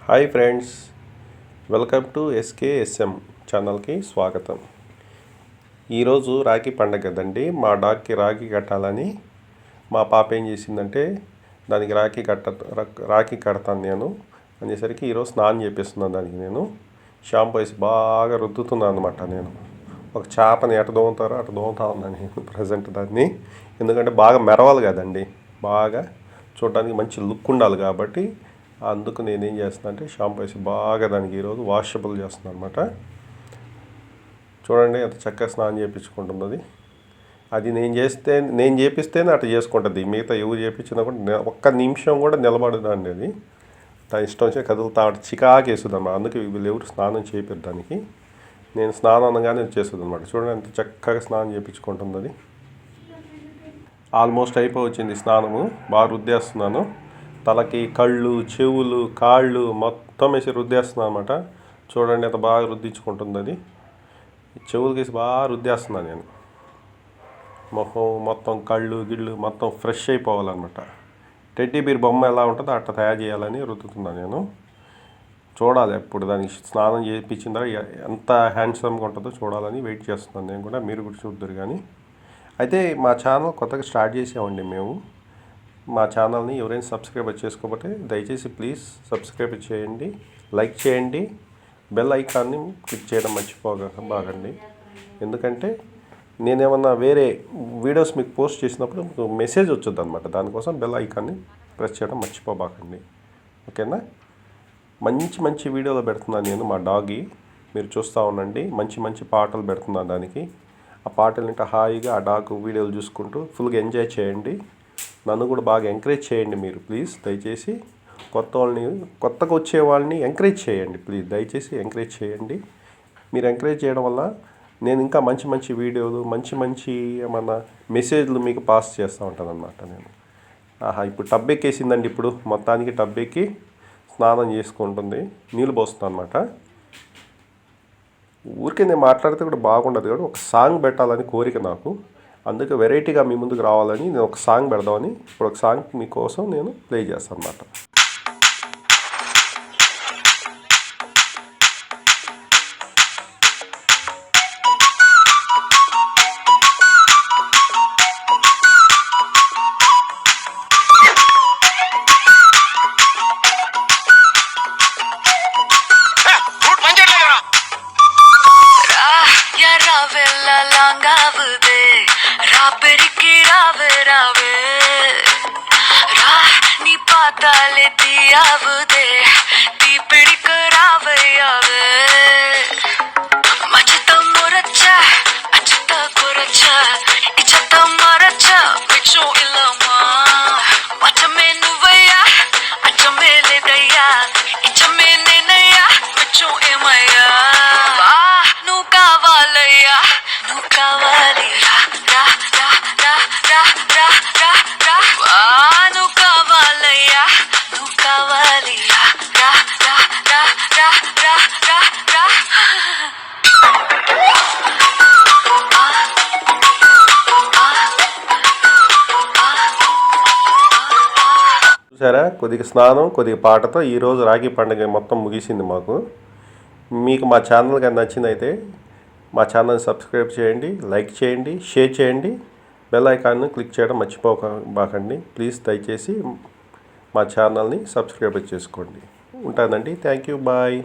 Hi friends, welcome to ఎస్కేఎస్ఎం ఛానల్కి స్వాగతం. ఈరోజు రాఖీ పండగ కదండి. మా డాగ్కి రాఖీ కట్టాలని మా పాప ఏం చేసిందంటే దానికి రాఖీ కడతాను నేను అనేసరికి ఈరోజు స్నానం చేపిస్తున్నాను. దానికి నేను షాంపూ వేసి బాగా రుద్దుతున్నాను అనమాట. నేను ఒక చేపని ఎట దోముతారో అటు దోముతా ఉన్నాను నేను ప్రజెంట్ దాన్ని. ఎందుకంటే బాగా మెరవాలి కదండి, బాగా చూడడానికి మంచి లుక్ ఉండాలి కాబట్టి అందుకు నేనేం చేస్తున్నా అంటే షాంపూ వేసి బాగా దానికి ఈరోజు వాషబుల్ చేస్తున్నాను అనమాట. చూడండి ఎంత చక్కగా స్నానం చేయించుకుంటుంది. అది నేను చేపిస్తేనే అట్లా చేసుకుంటుంది. మిగతా ఎవరు చేయించినా కూడా ఒక్క నిమిషం కూడా నిలబడదండి. అది దాని ఇష్టం వచ్చే కదులుతా చికాకు వేస్తుంది అన్నమాట. అందుకే వీళ్ళు ఎవరు స్నానం చేయించడానికి నేను స్నానం అనగానే చేస్తుంది అనమాట. చూడండి ఎంత చక్కగా స్నానం చేయించుకుంటుంది. అది ఆల్మోస్ట్ అయిపోవచ్చింది స్నానము. బాగా రుద్దేస్తున్నాను. తలకి, కళ్ళు, చెవులు, కాళ్ళు మొత్తం వేసి రుద్దేస్తున్నాను అనమాట. చూడండి ఎంత బాగా రుద్దించుకుంటుంది. అది చెవులకి వేసి బాగా రుద్దేస్తున్నాను నేను. మొహం మొత్తం, కళ్ళు గిళ్ళు మొత్తం ఫ్రెష్ అయిపోవాలన్నమాట. టెడ్డీ బీర్ బొమ్మ ఎలా ఉంటుందో అట్లా తయారు చేయాలని రుద్దుతున్నాను నేను. చూడాలి ఎప్పుడు దానికి స్నానం చేయించిన తర్వాత ఎంత హ్యాండ్సమ్గా ఉంటుందో చూడాలని వెయిట్ చేస్తున్నాను నేను కూడా. మీరు కూడా చూద్దరు. కానీ అయితే మా ఛానల్ కొత్తగా స్టార్ట్ చేసామండి మేము. మా ఛానల్ని ఎవరైనా సబ్స్క్రైబ్ చేసుకోకపోతే దయచేసి ప్లీజ్ సబ్స్క్రైబ్ చేయండి, లైక్ చేయండి, బెల్ ఐకాన్ని క్లిక్ చేయడం మర్చిపోకండి. ఎందుకంటే నేనేమన్నా వేరే వీడియోస్ మీకు పోస్ట్ చేసినప్పుడు మీకు మెసేజ్ వచ్చుద్ది అనమాట. దానికోసం బెల్ ఐకాన్ని ప్రెస్ చేయడం మర్చిపోకండి. ఓకేనా? మంచి మంచి వీడియోలు పెడుతున్నాను నేను మా డాగి. మీరు చూస్తూ ఉండండి. మంచి మంచి పాటలు పెడుతున్నాను దానికి. ఆ పాటలు వింటే హాయిగా ఆ డాగ్ వీడియోలు చూసుకుంటూ ఫుల్గా ఎంజాయ్ చేయండి. నన్ను కూడా బాగా ఎంకరేజ్ చేయండి మీరు ప్లీజ్. దయచేసి కొత్తగా వచ్చే వాళ్ళని ఎంకరేజ్ చేయండి ప్లీజ్. దయచేసి ఎంకరేజ్ చేయండి. మీరు ఎంకరేజ్ చేయడం వల్ల నేను ఇంకా మంచి మంచి వీడియోలు, మంచి మంచి ఏమన్నా మెసేజ్లు మీకు పాస్ చేస్తూ ఉంటాను అన్నమాట నేను. ఇప్పుడు టబ్ ఎక్కేసిందండి. ఇప్పుడు మొత్తానికి టబ్ ఎక్కి స్నానం చేసుకుంటుంది. నీళ్ళు పోస్తుంది అనమాట. ఊరికే నేను మాట్లాడితే కూడా బాగుండదు కాబట్టి ఒక సాంగ్ పెట్టాలని కోరిక నాకు. అందుకే వెరైటీగా మీ ముందుకు రావాలని నేను ఒక సాంగ్ పెడదామని ఇప్పుడు ఒక సాంగ్ మీకోసం నేను ప్లే చేస్తాను అన్నమాట. చూసారా, కొద్దిగా స్నానం కొద్దిగా పాటతో ఈరోజు రాఖీ పండుగ మొత్తం ముగిసింది మాకు. మీకు మా ఛానల్ కానీ నచ్చిందైతే మా ఛానల్ని సబ్స్క్రైబ్ చేయండి, లైక్ చేయండి, షేర్ చేయండి, బెల్ ఐకాన్ను క్లిక్ చేయడం మర్చిపోకండి ప్లీజ్. దయచేసి మా ఛానల్ని సబ్స్క్రైబ్ చేసుకోండి. ఉంటానండి. Thank you. బాయ్.